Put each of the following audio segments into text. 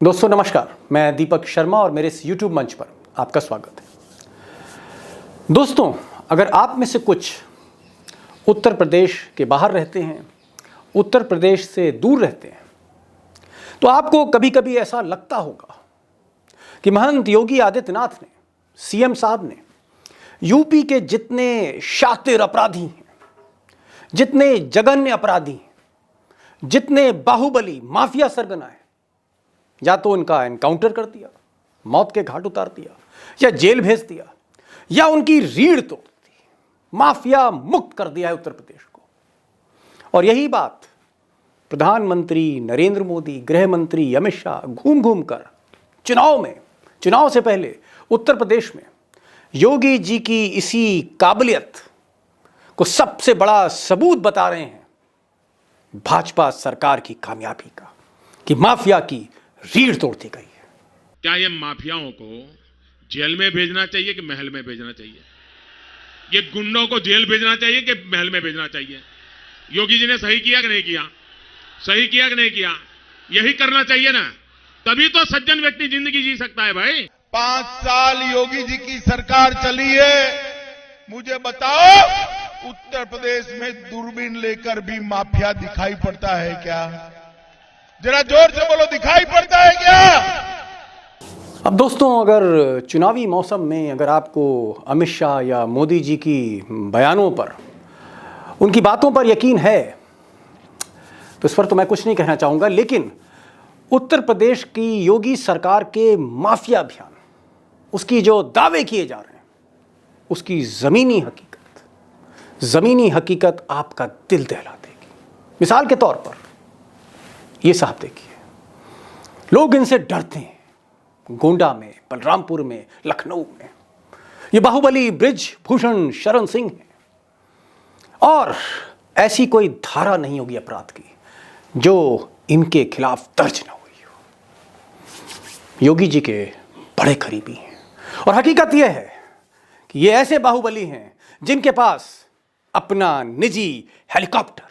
दोस्तों नमस्कार, मैं दीपक शर्मा और मेरे इस YouTube मंच पर आपका स्वागत है। दोस्तों, अगर आप में से कुछ उत्तर प्रदेश के बाहर रहते हैं, उत्तर प्रदेश से दूर रहते हैं, तो आपको कभी कभी ऐसा लगता होगा कि महंत योगी आदित्यनाथ ने, सीएम साहब ने, यूपी के जितने शातिर अपराधी हैं, जितने जघन्य अपराधी हैं, जितने बाहुबली माफिया सरगना है, या तो उनका एनकाउंटर कर दिया, मौत के घाट उतार दिया, या जेल भेज दिया, या उनकी रीढ़ तोड़ दी, माफिया मुक्त कर दिया है उत्तर प्रदेश को। और यही बात प्रधानमंत्री नरेंद्र मोदी, गृह मंत्री अमित शाह घूम घूम कर चुनाव से पहले उत्तर प्रदेश में योगी जी की इसी काबिलियत को सबसे बड़ा सबूत बता रहे हैं भाजपा सरकार की कामयाबी का, कि माफिया की रीढ़ तोड़ती गई है। क्या ये माफियाओं को जेल में भेजना चाहिए कि महल में भेजना चाहिए? ये गुंडों को जेल भेजना चाहिए कि महल में भेजना चाहिए? योगी जी ने सही किया कि नहीं किया? सही किया कि नहीं किया? यही करना चाहिए ना, तभी तो सज्जन व्यक्ति जिंदगी जी सकता है भाई। 5 साल योगी जी की सरकार चली है, मुझे बताओ उत्तर प्रदेश में दूरबीन लेकर भी माफिया दिखाई पड़ता है क्या? जरा जोर से बोलो, दिखाई पड़ता है क्या? अब दोस्तों, अगर चुनावी मौसम में अगर आपको अमित शाह या मोदी जी की बयानों पर, उनकी बातों पर यकीन है, तो इस पर तो मैं कुछ नहीं कहना चाहूँगा। लेकिन उत्तर प्रदेश की योगी सरकार के माफिया अभियान, उसकी जो दावे किए जा रहे हैं, उसकी ज़मीनी हकीकत आपका दिल दहला देगी। मिसाल के तौर पर ये साहब देखिए, लोग इनसे डरते हैं। गोंडा में, बलरामपुर में, लखनऊ में ये बाहुबली ब्रिज भूषण शरण सिंह हैं, और ऐसी कोई धारा नहीं होगी अपराध की जो इनके खिलाफ दर्ज न हुई हो। योगी जी के बड़े करीबी हैं, और हकीकत यह है कि ये ऐसे बाहुबली हैं जिनके पास अपना निजी हेलीकॉप्टर।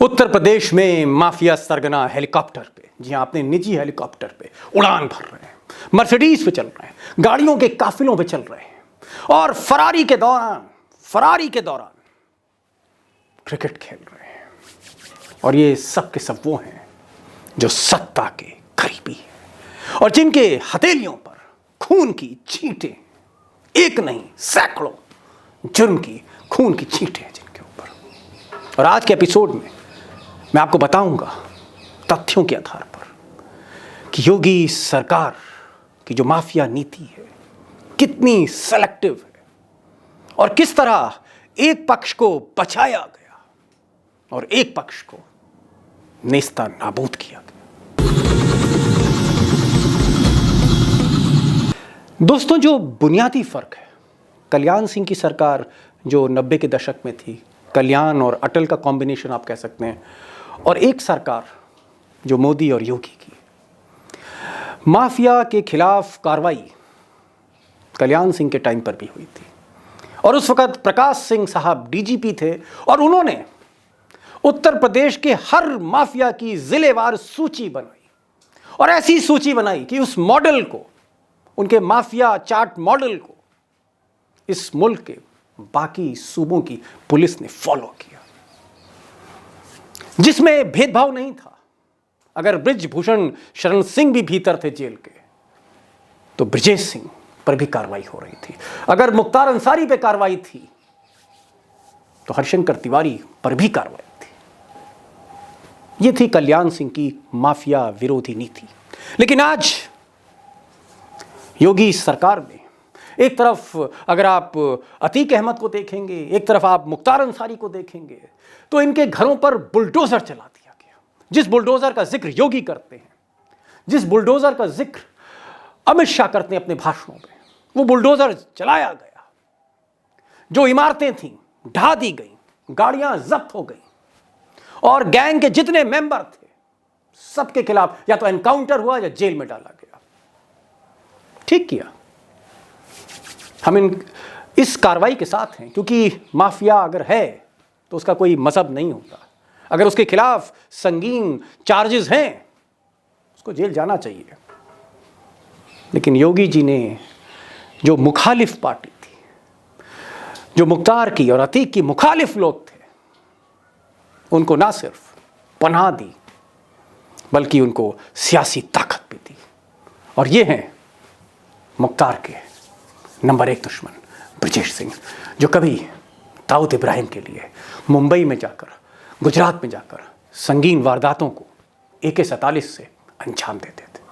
उत्तर प्रदेश में माफिया सरगना हेलीकॉप्टर पे, जी हाँ, अपने निजी हेलीकॉप्टर पे उड़ान भर रहे हैं, मर्सिडीज पे चल रहे हैं, गाड़ियों के काफिलों पे चल रहे हैं, और फरारी के दौरान क्रिकेट खेल रहे हैं। और ये सब के सब वो हैं जो सत्ता के करीबी हैं, और जिनके हथेलियों पर खून की छींटें, एक नहीं सैकड़ों जुर्म की खून की छींटें हैं जिनके ऊपर। और आज के एपिसोड में मैं आपको बताऊंगा तथ्यों के आधार पर कि योगी सरकार की जो माफिया नीति है कितनी सेलेक्टिव है, और किस तरह एक पक्ष को बचाया गया और एक पक्ष को नेस्ता नाबूद किया गया। दोस्तों, जो बुनियादी फर्क है, कल्याण सिंह की सरकार जो 90 के दशक में थी, कल्याण और अटल का कॉम्बिनेशन आप कह सकते हैं, और एक सरकार जो मोदी और योगी की, माफिया के खिलाफ कार्रवाई कल्याण सिंह के टाइम पर भी हुई थी, और उस वक्त प्रकाश सिंह साहब डीजीपी थे, और उन्होंने उत्तर प्रदेश के हर माफिया की जिलेवार सूची बनाई, और ऐसी सूची बनाई कि उस मॉडल को, उनके माफिया चार्ट मॉडल को इस मुल्क के बाकी सूबों की पुलिस ने फॉलो किया, जिसमें भेदभाव नहीं था। अगर ब्रिजभूषण शरण सिंह भी भीतर थे जेल के, तो ब्रिजेश सिंह पर भी कार्रवाई हो रही थी। अगर मुख्तार अंसारी पे कार्रवाई थी, तो हरशंकर तिवारी पर भी कार्रवाई थी। यह थी कल्याण सिंह की माफिया विरोधी नीति। लेकिन आज योगी सरकार में एक तरफ अगर आप अतीक अहमद को देखेंगे, एक तरफ आप मुख्तार अंसारी को देखेंगे, तो इनके घरों पर बुलडोजर चला दिया गया। जिस बुलडोजर का जिक्र योगी करते हैं, जिस बुलडोजर का जिक्र अमित शाह करते हैं अपने भाषणों में, वो बुलडोजर चलाया गया। जो इमारतें थीं ढा दी गई, गाड़ियां जब्त हो गई, और गैंग के जितने मेंबर थे सबके खिलाफ या तो एनकाउंटर हुआ या जेल में डाला गया। ठीक किया। हम इस कार्रवाई के साथ हैं क्योंकि माफिया अगर है तो उसका कोई मजहब नहीं होता। अगर उसके खिलाफ संगीन चार्जेस हैं उसको जेल जाना चाहिए। लेकिन योगी जी ने जो मुखालिफ पार्टी थी, जो मुख्तार की और अतीक की मुखालिफ लोग थे, उनको ना सिर्फ पनाह दी बल्कि उनको सियासी ताकत भी दी। और ये हैं मुख्तार के नंबर 1 दुश्मन ब्रजेश सिंह, जो कभी दाऊद इब्राहिम के लिए मुंबई में जाकर, गुजरात में जाकर संगीन वारदातों को AK-47 से अंजाम देते थे।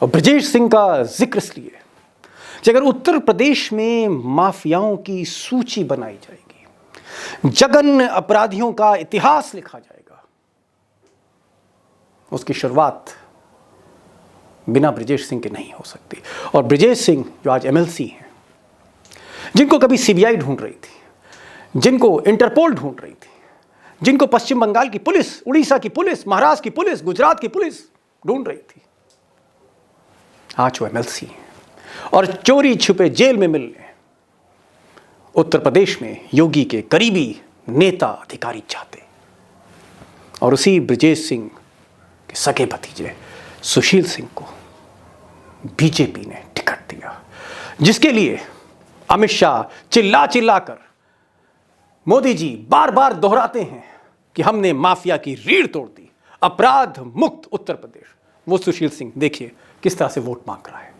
और ब्रजेश सिंह का जिक्र इसलिए कि अगर उत्तर प्रदेश में माफियाओं की सूची बनाई जाएगी, जघन्य अपराधियों का इतिहास लिखा जाएगा, उसकी शुरुआत बिना ब्रजेश सिंह के नहीं हो सकती। और ब्रजेश सिंह जो आज MLC हैं, जिनको कभी CBI ढूंढ रही थी, जिनको इंटरपोल ढूंढ रही थी, जिनको पश्चिम बंगाल की पुलिस, उड़ीसा की पुलिस, महाराष्ट्र की पुलिस, गुजरात की पुलिस ढूंढ रही थी, आज वो MLC हैं और चोरी छुपे जेल में मिलने उत्तर प्रदेश में योगी के करीबी नेता अधिकारी चाहते। और उसी ब्रजेश सिंह के सगे भतीजे सुशील सिंह को बीजेपी ने टिकट दिया, जिसके लिए अमित शाह चिल्ला चिल्ला कर, मोदी जी बार बार दोहराते हैं कि हमने माफिया की रीढ़ तोड़ दी, अपराध मुक्त उत्तर प्रदेश। वो सुशील सिंह देखिए किस तरह से वोट मांग रहा है।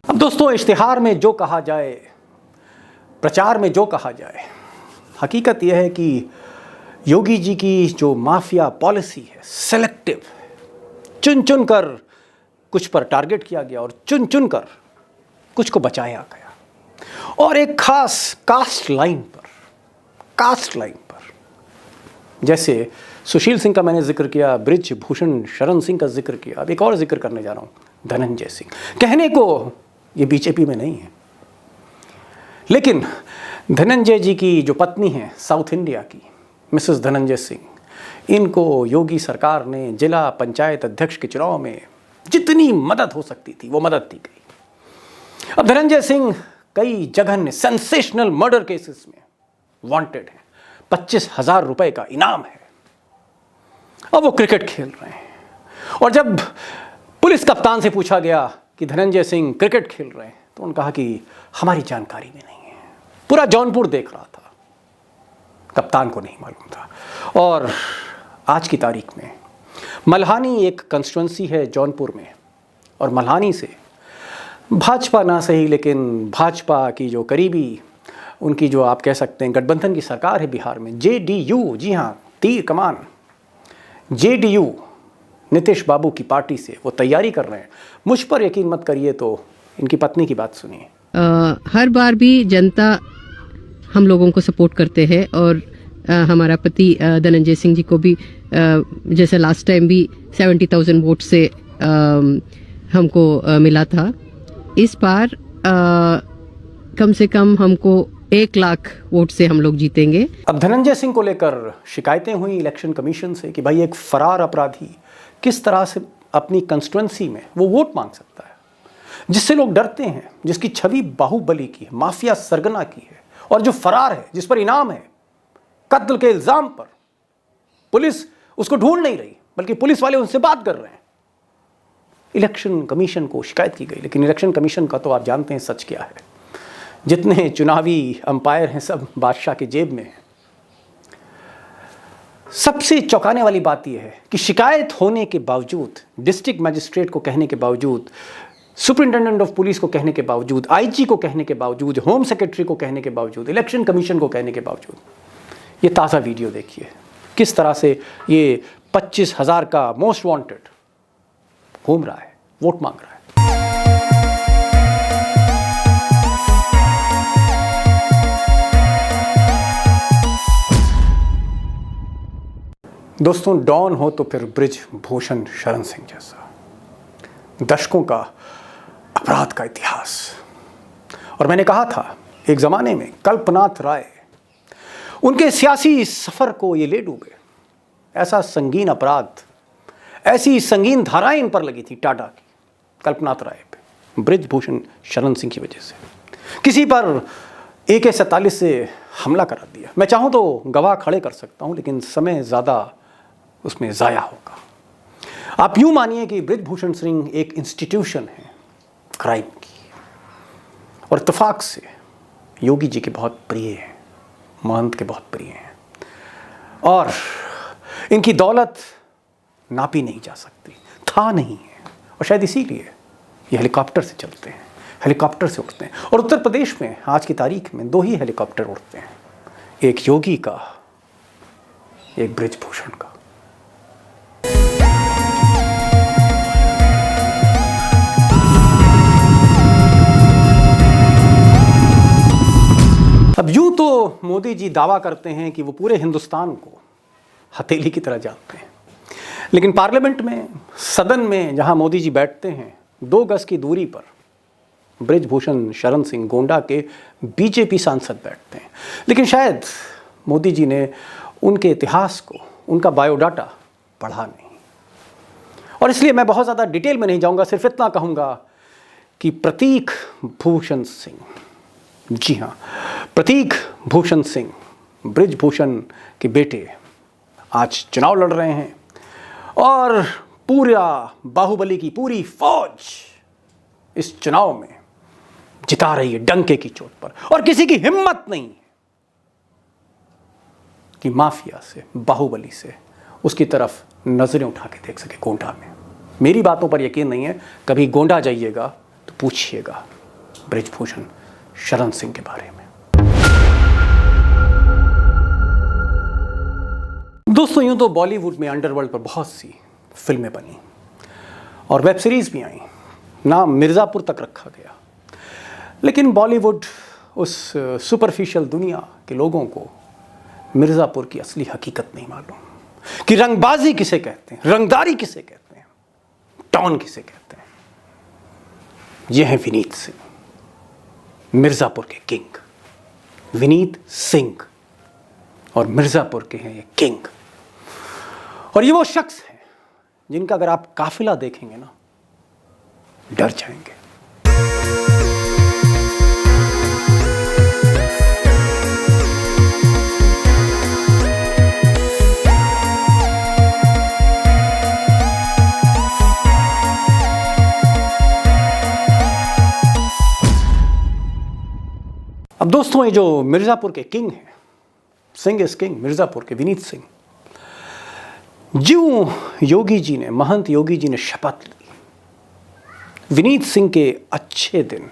अब दोस्तों, इश्तिहार में जो कहा जाए, प्रचार में जो कहा जाए, हकीकत यह है कि योगी जी की जो माफिया पॉलिसी है, सेलेक्टिव, चुन चुन कर कुछ पर टारगेट किया गया और चुन चुन कर कुछ को बचाया गया। और एक खास कास्ट लाइन पर, जैसे सुशील सिंह का मैंने जिक्र किया, ब्रिज भूषण शरण सिंह का जिक्र किया, अब एक और जिक्र करने जा रहा हूं, धनंजय सिंह। कहने को ये बीजेपी में नहीं है, लेकिन धनंजय जी की जो पत्नी है साउथ इंडिया की, मिसेस धनंजय सिंह, इनको योगी सरकार ने जिला पंचायत अध्यक्ष के चुनाव में जितनी मदद हो सकती थी वो मदद दी गई। अब धनंजय सिंह कई जघन्य सेंसेशनल मर्डर केसेस में वांटेड हैं, 25,000 रुपए का इनाम है। अब वो क्रिकेट खेल रहे हैं, और जब पुलिस कप्तान से पूछा गया कि धनंजय सिंह क्रिकेट खेल रहे हैं, तो उन्होंने कहा कि हमारी जानकारी में नहीं है। पूरा जौनपुर देख रहा था, कप्तान को नहीं मालूम था। और आज की तारीख में मल्हानी एक कंस्टिट्यूंसी है जौनपुर में, और मल्हानी से भाजपा ना सही लेकिन भाजपा की जो करीबी, उनकी जो आप कह सकते हैं गठबंधन की सरकार है बिहार में, JDU, जी हाँ, तीर कमान JDU, नीतीश बाबू की पार्टी से वो तैयारी कर रहे हैं। मुझ पर यकीन मत करिए तो इनकी पत्नी की बात सुनिए। हर बार भी जनता हम लोगों को सपोर्ट करते हैं, और हमारा पति धनंजय सिंह जी को भी जैसे लास्ट टाइम भी 70,000 वोट से हमको मिला था। इस बार कम से कम हमको 1 लाख वोट से हम लोग जीतेंगे। अब धनंजय सिंह को लेकर शिकायतें हुई इलेक्शन कमीशन से कि भाई एक फरार अपराधी किस तरह से अपनी कंस्टिट्यूंसी में वो वोट मांग सकता है, जिससे लोग डरते हैं, जिसकी छवि बाहुबली की है, माफिया सरगना की है, और जो फरार है, जिस पर इनाम है, कत्ल के इल्जाम पर पुलिस उसको ढूंढ नहीं रही बल्कि पुलिस वाले उनसे बात कर रहे हैं। इलेक्शन कमीशन को शिकायत की गई, लेकिन इलेक्शन कमीशन का तो आप जानते हैं सच क्या है, जितने चुनावी अंपायर हैं सब बादशाह के जेब में हैं। सबसे चौंकाने वाली बात यह है कि शिकायत होने के बावजूद, डिस्ट्रिक्ट मजिस्ट्रेट को कहने के बावजूद, सुपरिंटेंडेंट ऑफ पुलिस को कहने के बावजूद, IG को कहने के बावजूद, होम सेक्रेटरी को कहने के बावजूद, इलेक्शन कमीशन को कहने के बावजूद, ये ताज़ा वीडियो देखिए किस तरह से ये 25,000 का मोस्ट वांटेड घूम रहा है, वोट मांग रहा है। दोस्तों, डॉन हो तो फिर ब्रिज भूषण शरण सिंह जैसा, दशकों का अपराध का इतिहास। और मैंने कहा था एक ज़माने में कल्पनाथ राय उनके सियासी सफ़र को ये ले डूबे। ऐसा संगीन अपराध, ऐसी संगीन धाराएं इन पर लगी थी टाटा की, कल्पनाथ राय पे, बृजभूषण शरण सिंह की वजह से। किसी पर AK-47 से हमला करा दिया। मैं चाहूँ तो गवाह खड़े कर सकता हूँ, लेकिन समय ज़्यादा उसमें ज़ाया होगा। आप यूँ मानिए कि बृजभूषण सिंह एक इंस्टीट्यूशन है क्राइम की, और इत्तेफाक से योगी जी के बहुत प्रिय हैं, महंत के बहुत प्रिय हैं, और इनकी दौलत नापी नहीं जा सकती, था नहीं है। और शायद इसीलिए ये हेलीकॉप्टर से चलते हैं, हेलीकॉप्टर से उड़ते हैं। और उत्तर प्रदेश में आज की तारीख में 2 ही हेलीकॉप्टर उड़ते हैं, एक योगी का, एक बृजभूषण का। अब यूं तो मोदी जी दावा करते हैं कि वो पूरे हिंदुस्तान को हथेली की तरह जानते हैं, लेकिन पार्लियामेंट में, सदन में जहां मोदी जी बैठते हैं, 2 गज की दूरी पर बृजभूषण शरण सिंह गोंडा के बीजेपी सांसद बैठते हैं। लेकिन शायद मोदी जी ने उनके इतिहास को, उनका बायोडाटा पढ़ा नहीं। और इसलिए मैं बहुत ज़्यादा डिटेल में नहीं जाऊंगा, सिर्फ इतना कहूँगा कि प्रतीक भूषण सिंह, जी हाँ, प्रतीक भूषण सिंह, बृजभूषण के बेटे, आज चुनाव लड़ रहे हैं और पूरा बाहुबली की पूरी फौज इस चुनाव में जिता रही है डंके की चोट पर। और किसी की हिम्मत नहीं है कि माफिया से, बाहुबली से उसकी तरफ नजरें उठा के देख सके गोंडा में। मेरी बातों पर यकीन नहीं है, कभी गोंडा जाइएगा तो पूछिएगा बृजभूषण शरण सिंह के बारे में। दोस्तों, यूं तो बॉलीवुड में अंडरवर्ल्ड पर बहुत सी फिल्में बनी और वेब सीरीज भी आई, नाम मिर्ज़ापुर तक रखा गया। लेकिन बॉलीवुड उस सुपरफिशियल दुनिया के लोगों को मिर्ज़ापुर की असली हकीकत नहीं मालूम कि रंगबाजी किसे कहते हैं, रंगदारी किसे कहते हैं, टॉन किसे कहते हैं। यह है विनीत सिंह, मिर्ज़ापुर के किंग, विनीत सिंह, और मिर्ज़ापुर के हैं ये किंग। और ये वो शख्स हैं जिनका अगर आप काफिला देखेंगे ना, डर जाएंगे। अब दोस्तों, ये जो मिर्ज़ापुर के किंग हैं, सिंह इज किंग, मिर्ज़ापुर के विनीत सिंह, ज्यों योगी जी ने, महंत योगी जी ने शपथ ली, विनीत सिंह के अच्छे दिन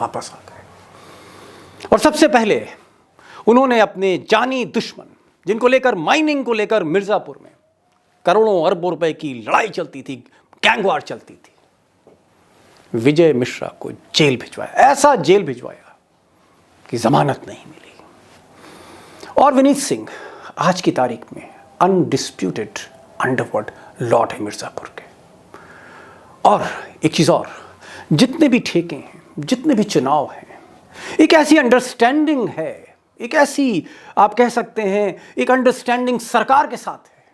वापस आ गए। और सबसे पहले उन्होंने अपने जानी दुश्मन, जिनको लेकर, माइनिंग को लेकर मिर्ज़ापुर में करोड़ों अरबों रुपए की लड़ाई चलती थी, गैंगवार चलती थी, विजय मिश्रा को जेल भिजवाया। ऐसा जेल भिजवाया कि जमानत नहीं मिली। और विनीत सिंह आज की तारीख में अनडिस्प्यूटेड अंडरवर्ल्ड लॉर्ड है मिर्ज़ापुर के। और एक चीज़ और, जितने भी ठेके हैं, जितने भी चुनाव हैं, एक ऐसी अंडरस्टैंडिंग है, एक ऐसी, आप कह सकते हैं, एक अंडरस्टैंडिंग सरकार के साथ है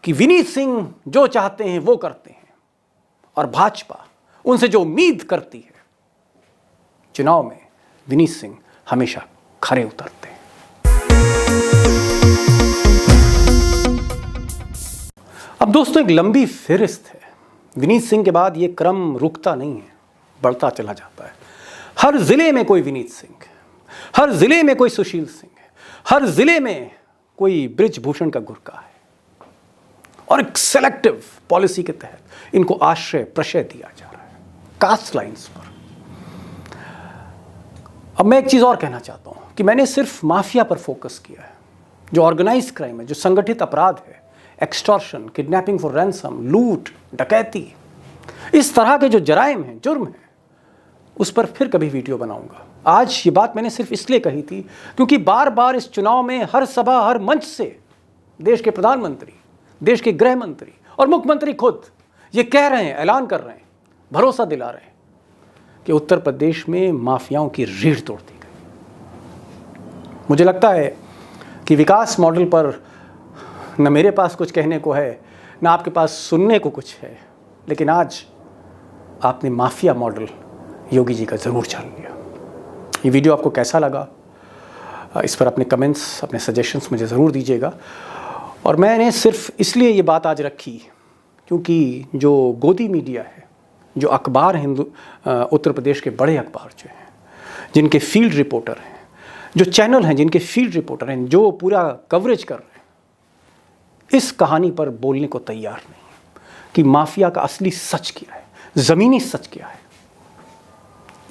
कि विनीत सिंह जो चाहते हैं वो करते हैं, और भाजपा उनसे जो उम्मीद करती है, चुनाव में विनीत सिंह हमेशा खरे उतरते हैं। अब दोस्तों, एक लंबी फहरिस्त है। विनीत सिंह के बाद ये क्रम रुकता नहीं है, बढ़ता चला जाता है। हर जिले में कोई विनीत सिंह, हर जिले में कोई सुशील सिंह, हर जिले में कोई बृजभूषण का गुरका है। और एक सेलेक्टिव पॉलिसी के तहत इनको आश्रय प्रश्रय दिया जा रहा है, कास्ट लाइन्स पर। अब मैं एक चीज़ और कहना चाहता हूँ कि मैंने सिर्फ माफिया पर फोकस किया है, जो ऑर्गेनाइज क्राइम है, जो संगठित अपराध है, एक्सटॉर्शन, किडनैपिंग फॉर रैंसम, लूट, डकैती, इस तरह के जो जराइम हैं, जुर्म हैं, उस पर फिर कभी वीडियो बनाऊंगा। आज ये बात मैंने सिर्फ इसलिए कही थी क्योंकि बार बार इस चुनाव में हर सभा, हर मंच से देश के प्रधानमंत्री, देश के गृह मंत्री और मुख्यमंत्री खुद ये कह रहे हैं, ऐलान कर रहे हैं, भरोसा दिला रहे हैं कि उत्तर प्रदेश में माफियाओं की रीढ़ तोड़ दी गई। मुझे लगता है कि विकास मॉडल पर न मेरे पास कुछ कहने को है, न आपके पास सुनने को कुछ है, लेकिन आज आपने माफिया मॉडल योगी जी का ज़रूर जान लिया। ये वीडियो आपको कैसा लगा, इस पर अपने कमेंट्स, अपने सजेशंस मुझे ज़रूर दीजिएगा। और मैंने सिर्फ इसलिए ये बात आज रखी क्योंकि जो गोदी मीडिया है, जो अखबार उत्तर प्रदेश के बड़े अखबार जो हैं, जिनके फील्ड रिपोर्टर हैं, जो चैनल हैं जिनके फील्ड रिपोर्टर हैं, जो पूरा कवरेज कर रहे हैं, इस कहानी पर बोलने को तैयार नहीं कि माफिया का असली सच क्या है, ज़मीनी सच क्या है।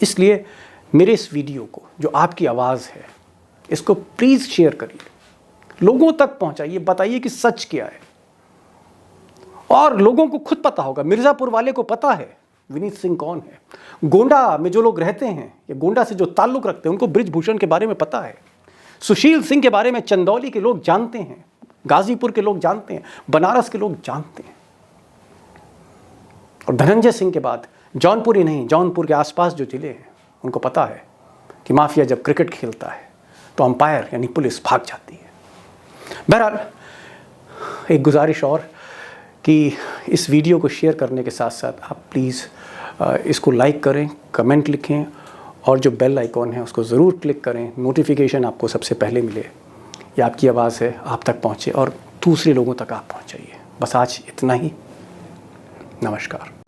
इसलिए मेरे इस वीडियो को, जो आपकी आवाज़ है, इसको प्लीज़ शेयर करिए, लोगों तक पहुंचाइए, बताइए कि सच क्या है। और लोगों को खुद पता होगा, मिर्ज़ापुर वाले को पता है विनीत सिंह कौन है, गोंडा में जो लोग रहते हैं या गोंडा से जो ताल्लुक़ रखते हैं उनको बृजभूषण के बारे में पता है, सुशील सिंह के बारे में चंदौली के लोग जानते हैं, गाजीपुर के लोग जानते हैं, बनारस के लोग जानते हैं। और धनंजय सिंह के बाद जौनपुर ही नहीं, जौनपुर के आसपास जो ज़िले हैं उनको पता है कि माफिया जब क्रिकेट खेलता है तो अंपायर यानी पुलिस भाग जाती है। बहरहाल एक गुजारिश और कि इस वीडियो को शेयर करने के साथ साथ आप प्लीज़ इसको लाइक करें, कमेंट लिखें और जो बेल आइकॉन है उसको ज़रूर क्लिक करें, नोटिफिकेशन आपको सबसे पहले मिले। ये आपकी आवाज़ है, आप तक पहुँचे और दूसरे लोगों तक आप पहुँचाइए। बस आज इतना ही। नमस्कार।